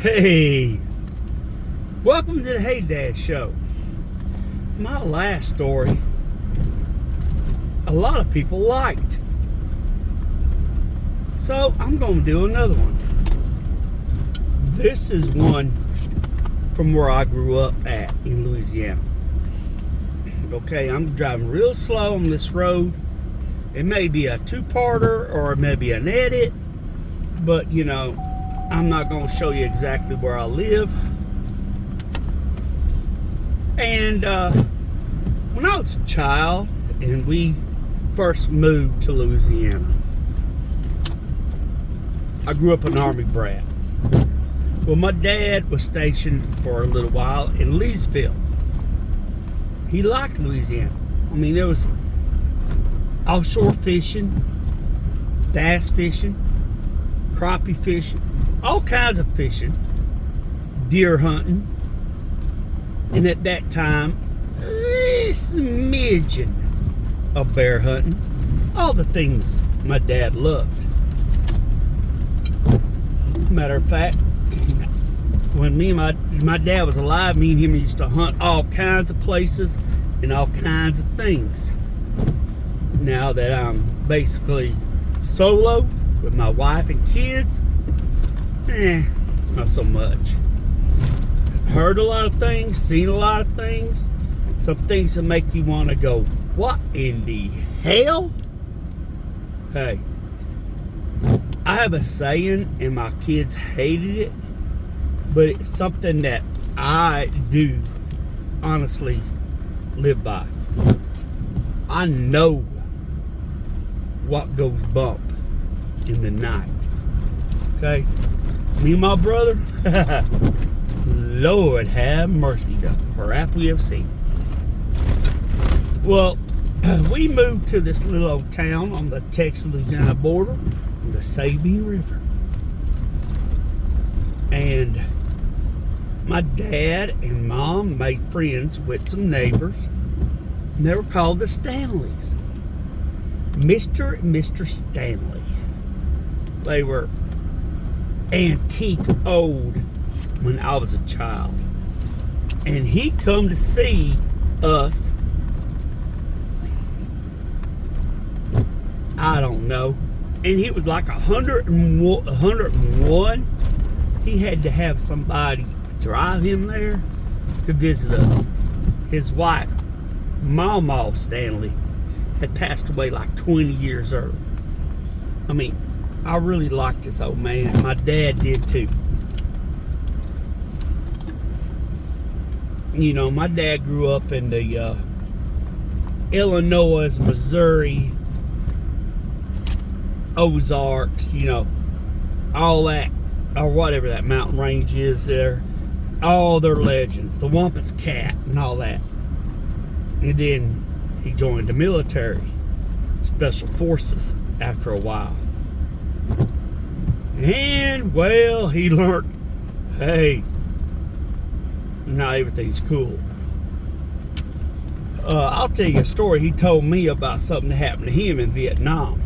Hey, welcome to the Hey Dad Show. My last story, a lot of people liked. So I'm going to do another one. This is one from where I grew up at in Louisiana. Okay, I'm driving real slow on this road. It may be a two-parter or it may be an edit, but you know, I'm not going to show you exactly where I live. And when I was a child and we first moved to Louisiana, I grew up an Army brat. Well, my dad was stationed for a little while in Leesville. He liked Louisiana. I mean, there was offshore fishing, bass fishing, crappie fishing, all kinds of fishing, deer hunting, and at that time, a smidgen of bear hunting, all the things my dad loved. Matter of fact, when my dad was alive, me and him used to hunt all kinds of places and all kinds of things. Now that I'm basically solo with my wife and kids, not so much. Heard a lot of things, seen a lot of things, some things that make you want to go, what in the hell? Hey, I have a saying and my kids hated it, but it's something that I do honestly live by. I know what goes bump in the night. Okay? Me and my brother, Lord have mercy, the crap we have seen. Well, we moved to this little old town on the Texas-Louisiana border on the Sabine River. And my dad and mom made friends with some neighbors, and they were called the Stanleys. Mr. and Mr. Stanley. They were antique old when I was a child. And he come to see us, I don't know, and he was like 101. He had to have somebody drive him there to visit us. His wife, Mama Stanley, had passed away like 20 years early. I mean, I really liked this old man. My dad did too. You know, my dad grew up in the Illinois, Missouri, Ozarks, you know, all that, or whatever that mountain range is there. All their legends, the Wampus Cat and all that. And then he joined the military, special forces, after a while. And, well, he learned, hey, not everything's cool. I'll tell you a story he told me about something that happened to him in Vietnam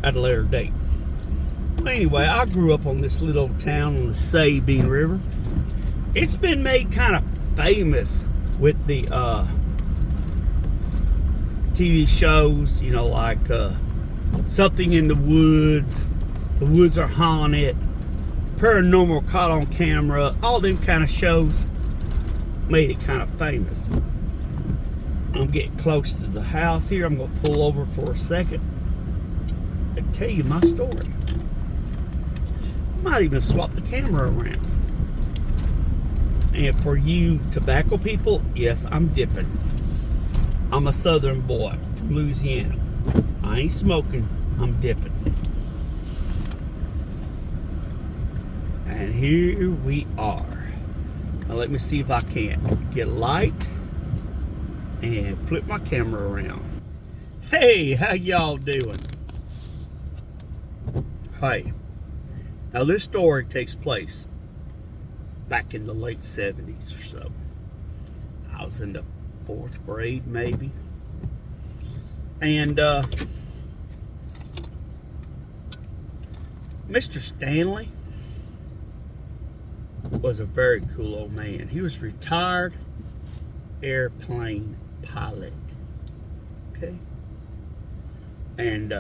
at a later date. Well, anyway, I grew up on this little town on the Sabine River. It's been made kind of famous with the TV shows, you know, like Something in the Woods Are Haunted, Paranormal Caught on Camera, all them kind of shows made it kind of famous. I'm getting close to the house here. I'm going to pull over for a second and tell you my story. Might even swap the camera around. And for you tobacco people, yes, I'm dipping. I'm a southern boy from Louisiana. I ain't smoking, I'm dipping. And here we are. Now let me see if I can't get light and flip my camera around. Hey, how y'all doing? Hey. Now this story takes place back in the late 70s or so. I was in the 4th grade maybe. And Mr. Stanley, was a very cool old man. He was retired airplane pilot. Okay. And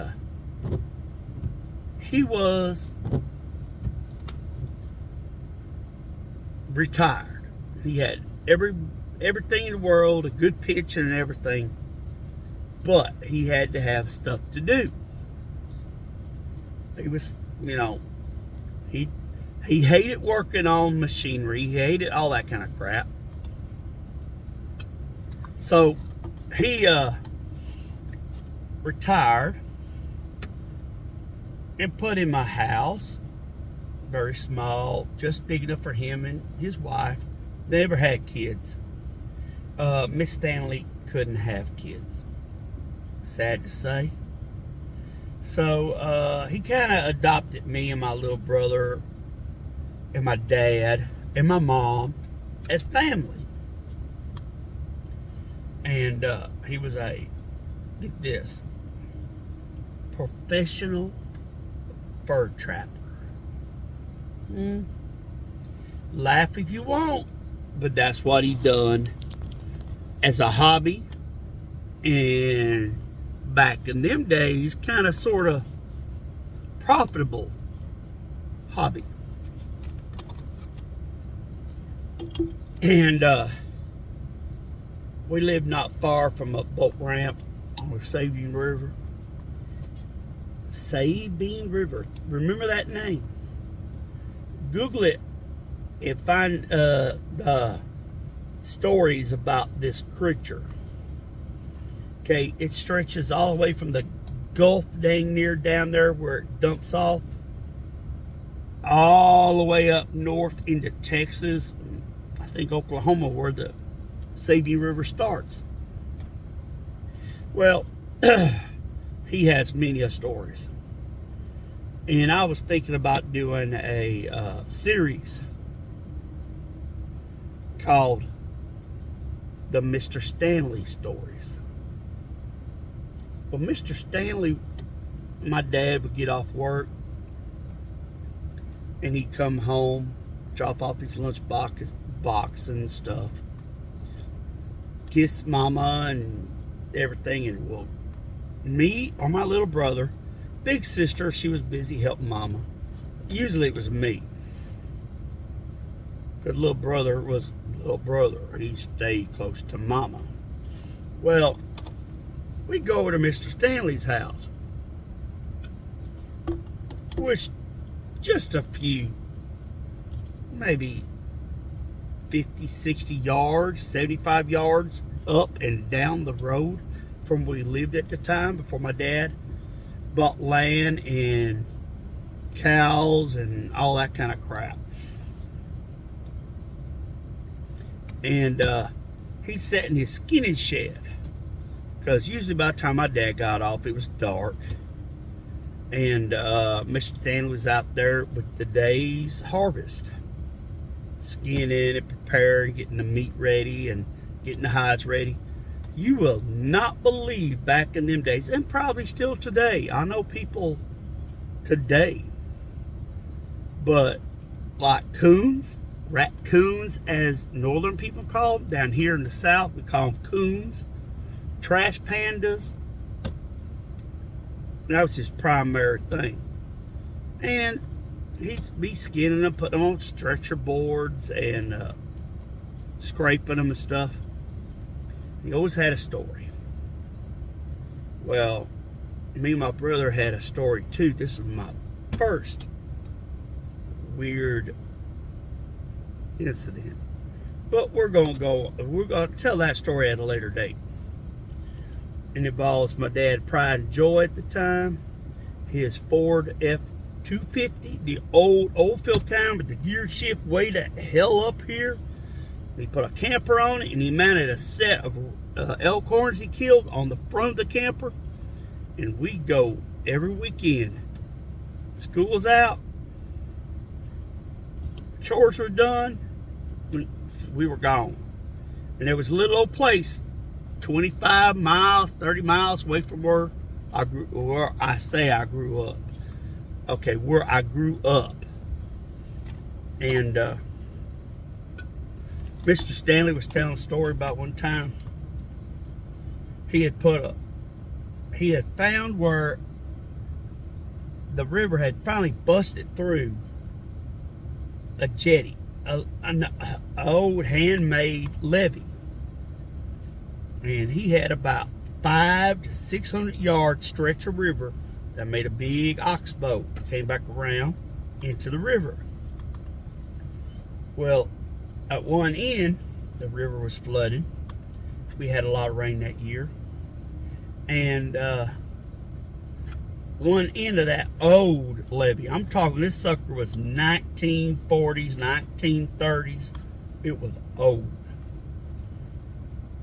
he was retired. He had everything in the world, a good pension and everything, but he had to have stuff to do. He was, he hated working on machinery. He hated all that kind of crap. So he retired and put in my house, very small, just big enough for him and his wife. They never had kids. Miss Stanley couldn't have kids. Sad to say. So he kind of adopted me and my little brother and my dad and my mom as family. And he was get this, professional fur trapper. Laugh if you want, but that's what he done as a hobby. And back in them days, kind of sort of profitable hobby. And we lived not far from a boat ramp on the Sabine River. Sabine River. Remember that name? Google it and find the stories about this creature. Okay, it stretches all the way from the Gulf dang near down there where it dumps off, all the way up north into Texas, I think Oklahoma, where the Sabine River starts. Well, he has many stories. And I was thinking about doing a series called the Mr. Stanley Stories. Well, Mr. Stanley, my dad would get off work and he'd come home, drop off his lunch box and stuff, kiss mama and everything, and well, me or my little brother, big sister, she was busy helping mama. Usually it was me, because little brother was little brother. He stayed close to mama. Well, we'd go over to Mr. Stanley's house, which just a few, maybe 50, 60 yards, 75 yards up and down the road from where we lived at the time, before my dad bought land and cows and all that kind of crap. And he sat in his skinning shed, because usually by the time my dad got off, it was dark. And Mr. Stanley was out there with the day's harvest, skinning and preparing, getting the meat ready and getting the hides ready. You will not believe, back in them days, and probably still today, I know people today, but like coons, raccoons as northern people call them, down here in the south we call them coons, trash pandas. That was his primary thing. And he'd be skinning them, putting them on stretcher boards and scraping them and stuff. He always had a story. Well, me and my brother had a story too. This was my first weird incident. But we're going to tell that story at a later date. It involves my dad, Pride and Joy at the time, his Ford F-250, the old field kind with the gear shift way the hell up here. He put a camper on it, and he mounted a set of elk horns he killed on the front of the camper. And we go every weekend. School was out, chores were done, we were gone. And there was a little old place 25 miles, 30 miles away from where I grew up. Okay, where I grew up. And Mr. Stanley was telling a story about one time he had found where the river had finally busted through a jetty, an old handmade levee. And he had about 500 to 600 yard stretch of river that made a big oxbow, came back around into the river. Well, at one end, the river was flooded. We had a lot of rain that year. And one end of that old levee, I'm talking this sucker was 1940s, 1930s. It was old.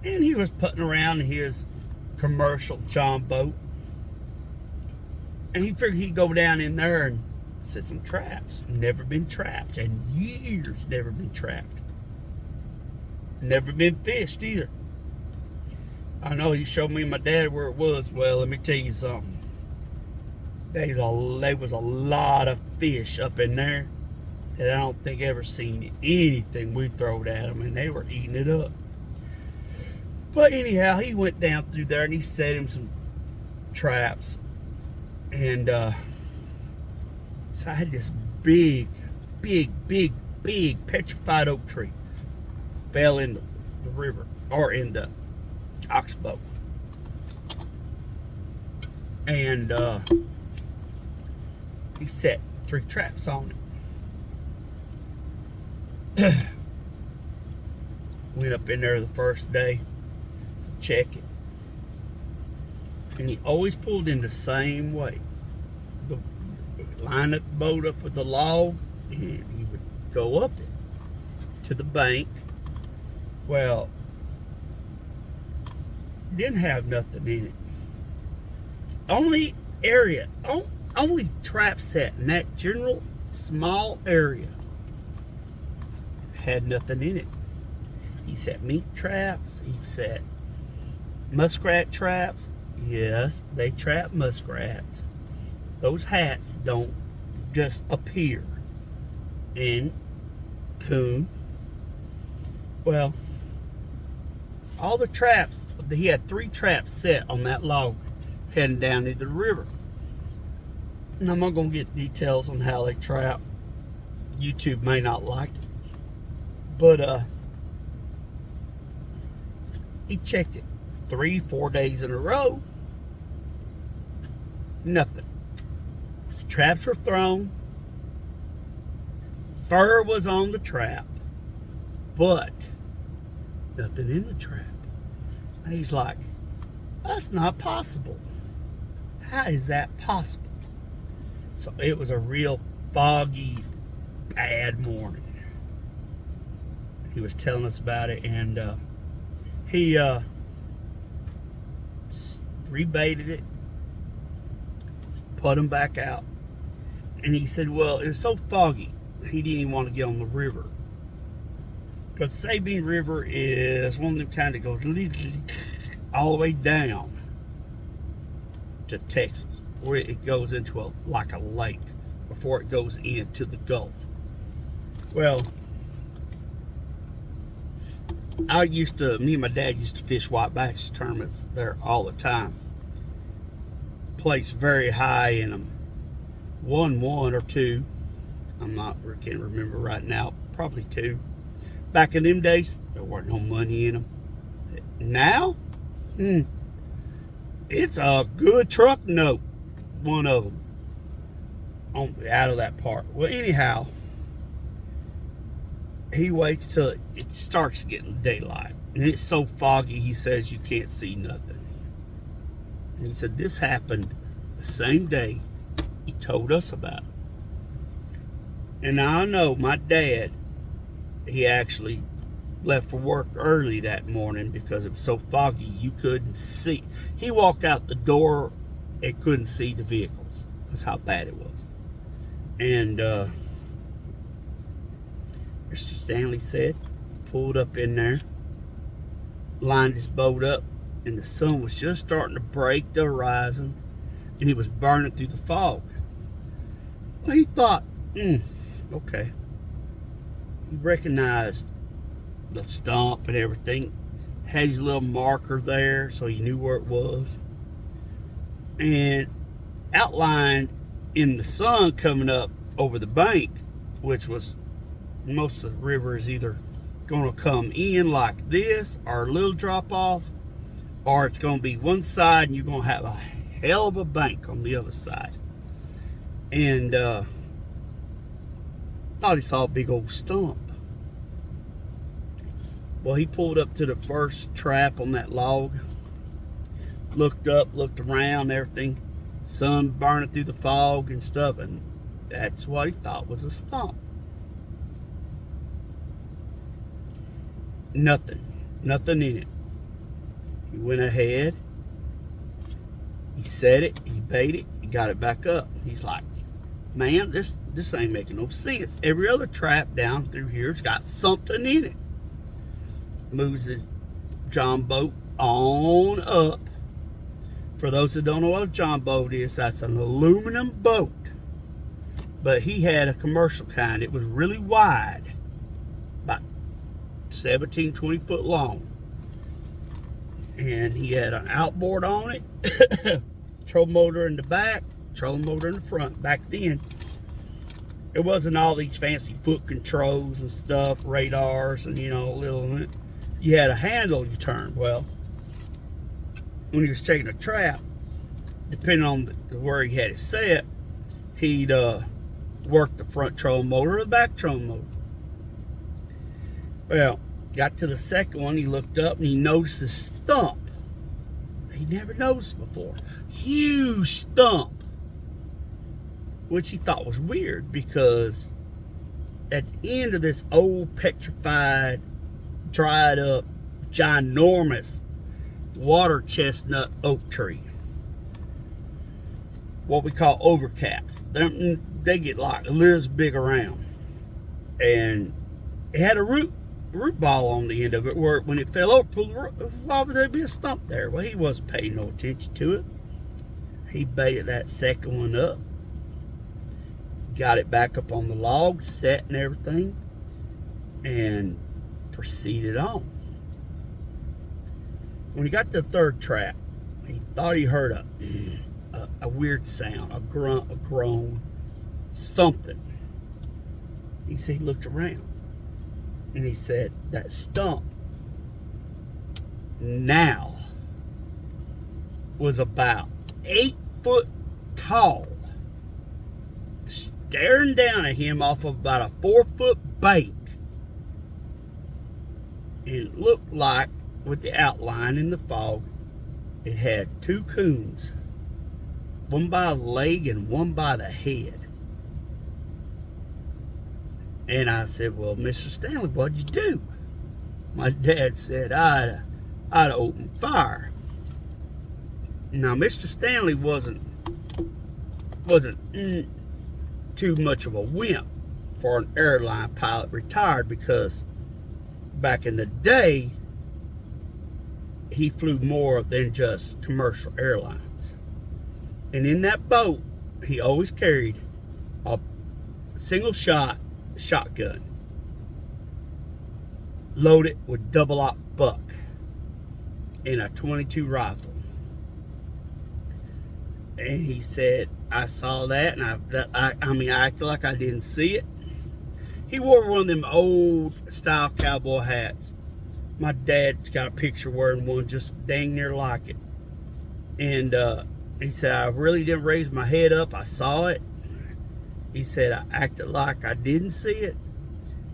And he was putting around his commercial John boat. And he figured he'd go down in there and set some traps. Never been trapped. And years never been trapped. Never been fished either. I know he showed me my dad where it was. Well, let me tell you something. There was a lot of fish up in there that I don't think ever seen anything we throwed at them, and they were eating it up. But anyhow, he went down through there and he set him some traps. And so I had this big petrified oak tree fell in the river, or in the oxbow. And he set 3 traps on it. Went up in there the first day to check it. And he always pulled in the same way. Line the boat up with the log, and he would go up it to the bank. Well, didn't have nothing in it. Only trap set in that general small area had nothing in it. He set mink traps. He set muskrat traps. Yes, they trap muskrats. Those hats don't just appear. And coon. Well, all the traps, he had 3 traps set on that log heading down into the river. And I'm not going to get details on how they trap. YouTube may not like it. But he checked it 3-4 days in a row. Nothing. Traps were thrown. Fur was on the trap. But nothing in the trap. And he's like, that's not possible. How is that possible? So it was a real foggy, bad morning. He was telling us about it, and he rebaited it, put him back out, and he said, well, it was so foggy, he didn't even want to get on the river. Because Sabine River is one of them kind of goes all the way down to Texas, where it goes into like a lake before it goes into the Gulf. Well, me and my dad used to fish white bass tournaments there all the time. Placed very high in them. Won 1 or 2. I can't remember right now. Probably 2. Back in them days, there wasn't no money in them. Now, it's a good truck note. One of them out of that part. Well, anyhow, he waits till it starts getting daylight, and it's so foggy, he says you can't see nothing. And he said this happened the same day he told us about it. And I know my dad, he actually left for work early that morning because it was so foggy you couldn't see. He walked out the door and couldn't see the vehicles. That's how bad it was. And Mr. Stanley said, pulled up in there, lined his boat up, and the sun was just starting to break the horizon, and it was burning through the fog. Well, he thought, okay. He recognized the stump and everything. Had his little marker there so he knew where it was. And outlined in the sun coming up over the bank, which was most of the river is either going to come in like this or a little drop off, or it's going to be one side and you're going to have a hell of a bank on the other side. And thought he saw a big old stump. Well, he pulled up to the first trap on that log, looked up, looked around, everything, sun burning through the fog and stuff, and that's what he thought was a stump. Nothing in it. He went ahead, he set it, he bait it, he got it back up. He's like, man, this ain't making no sense. Every other trap down through here's got something in it. Moves his John boat on up. For those that don't know what a John boat is, that's an aluminum boat. But he had a commercial kind. It was really wide, about 17, 20 foot long. And he had an outboard on it, trolling motor in the back, trolling motor in the front. Back then, it wasn't all these fancy foot controls and stuff, radars and, little. You had a handle you turned. Well, when he was taking a trap, depending on where he had it set, he'd work the front trolling motor or the back trolling motor. Well, got to the second one, he looked up and he noticed a stump. He never noticed before. Huge stump. Which he thought was weird because at the end of this old petrified, dried up, ginormous water chestnut oak tree, what we call overcaps, they get like a little big around, and it had a root ball on the end of it where when it fell over, why would there be a stump there? Well, he wasn't paying no attention to it. He baited that second one up, got it back up on the log, set and everything, and proceeded on. When he got to the third trap, he thought he heard a weird sound, a grunt, a groan, something. He said he looked around and he said that stump now was about 8 foot tall, staring down at him off of about a 4-foot bank. And it looked like, with the outline in the fog, it had 2 coons, one by the leg and one by the head. And I said, well, Mr. Stanley, what'd you do? My dad said, I'd opened fire. Now, Mr. Stanley wasn't too much of a wimp for an airline pilot, retired, because back in the day, he flew more than just commercial airlines. And in that boat, he always carried a single shot shotgun loaded with double-aught buck and a .22 rifle. And he said, I saw that, and I acted like I didn't see it. He wore one of them old style cowboy hats. My dad's got a picture wearing one just dang near like it. And he said, I really didn't raise my head up. I saw it. He said, I acted like I didn't see it.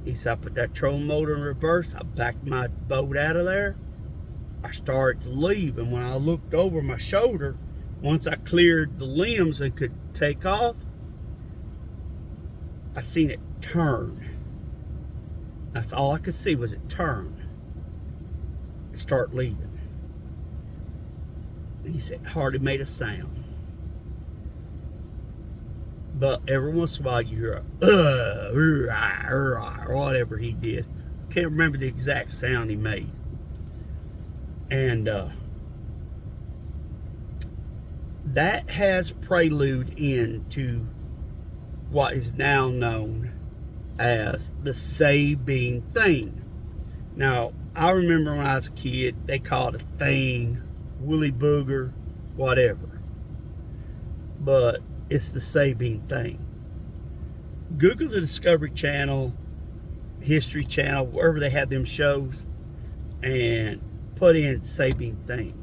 He said, I put that trolling motor in reverse. I backed my boat out of there. I started to leave. And when I looked over my shoulder, once I cleared the limbs and could take off, I seen it turn. That's all I could see was it turn and start leaving. And he said, hardly made a sound. But every once in a while you hear or whatever he did. I can't remember the exact sound he made. And that has prelude into what is now known as the Sabine thing. Now, I remember when I was a kid, they called it a thing, woolly booger, whatever. But it's the Sabine thing. Google the Discovery Channel, History Channel, wherever they have them shows, and put in Sabine thing.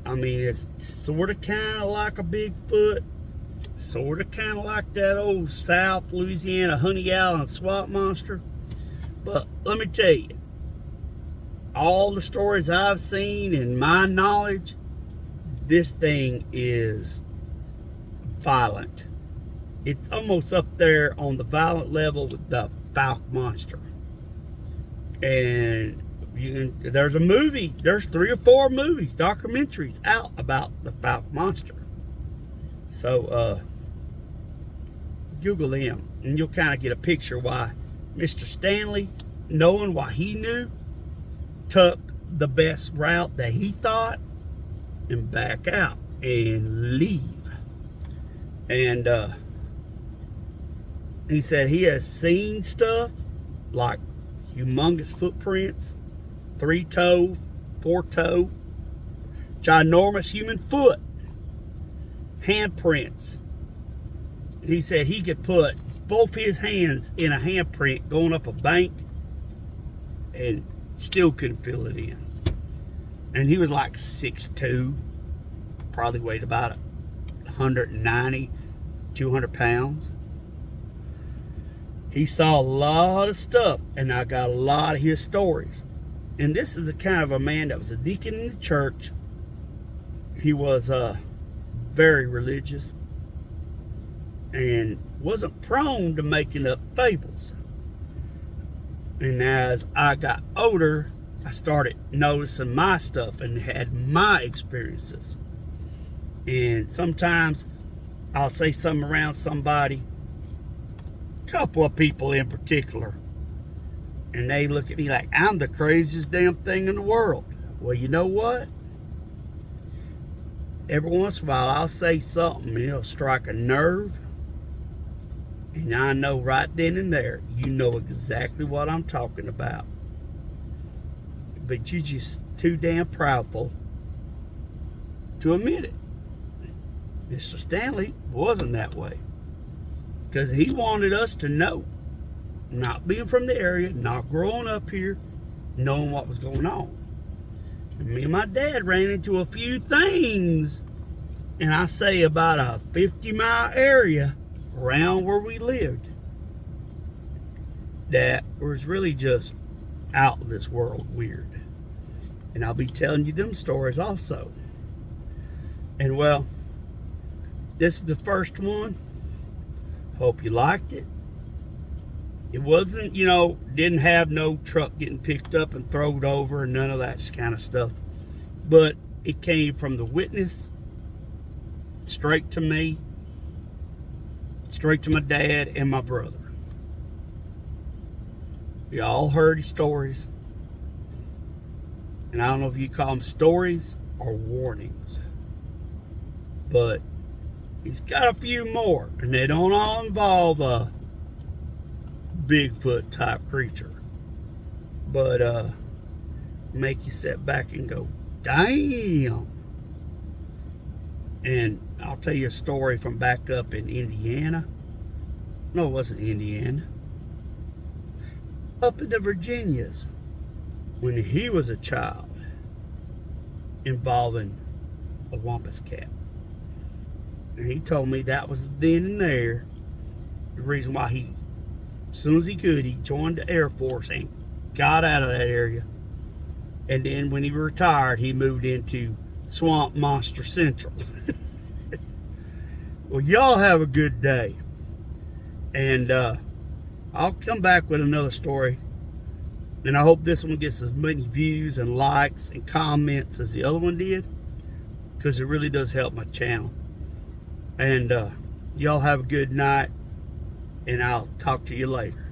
I mean, it's sort of kind of like a Bigfoot, sort of kind of like that old South Louisiana honey owl and swamp monster. But let me tell you, all the stories I've seen in my knowledge, this thing is violent. It's almost up there on the violent level with the Falk monster. And there's a movie, there's 3 or 4 movies, documentaries out about the Falk monster. So Google them and you'll kind of get a picture why Mr. Stanley, knowing what he knew, took the best route that he thought and back out and leave. And he said he has seen stuff like humongous footprints, 3-toe, 4-toe, ginormous human foot, handprints. He said he could put both his hands in a handprint going up a bank and still couldn't fill it in. And he was like 6'2", probably weighed about 190, 200 pounds. He saw a lot of stuff, and I got a lot of his stories. And this is a kind of a man that was a deacon in the church. He was very religious and wasn't prone to making up fables. And as I got older, I started noticing my stuff and had my experiences. And sometimes I'll say something around somebody, a couple of people in particular, and they look at me like I'm the craziest damn thing in the world. Well, you know what? Every once in a while I'll say something and it'll strike a nerve. And I know right then and there, you know exactly what I'm talking about. But you're just too damn proudful to admit it. Mr. Stanley wasn't that way. Because he wanted us to know. Not being from the area, not growing up here, knowing what was going on. And me and my dad ran into a few things, and I say about a 50-mile area around where we lived that was really just out of this world weird. And I'll be telling you them stories also. And well, this is the first one. Hope you liked it. It wasn't, didn't have no truck getting picked up and thrown over and none of that kind of stuff. But it came from the witness, straight to me, straight to my dad and my brother. We all heard his stories. And I don't know if you call them stories or warnings. But he's got a few more. And they don't all involve a Bigfoot type creature. But make you sit back and go, damn. And I'll tell you a story from back up in Indiana. No, it wasn't Indiana. Up in the Virginias. When he was a child. Involving a wampus cat. And he told me that was then and there the reason why he, as soon as he could, he joined the Air Force and got out of that area. And then when he retired, he moved into Swamp Monster Central. Well, y'all have a good day. And I'll come back with another story. And I hope this one gets as many views and likes and comments as the other one did. Because it really does help my channel. And y'all have a good night. And I'll talk to you later.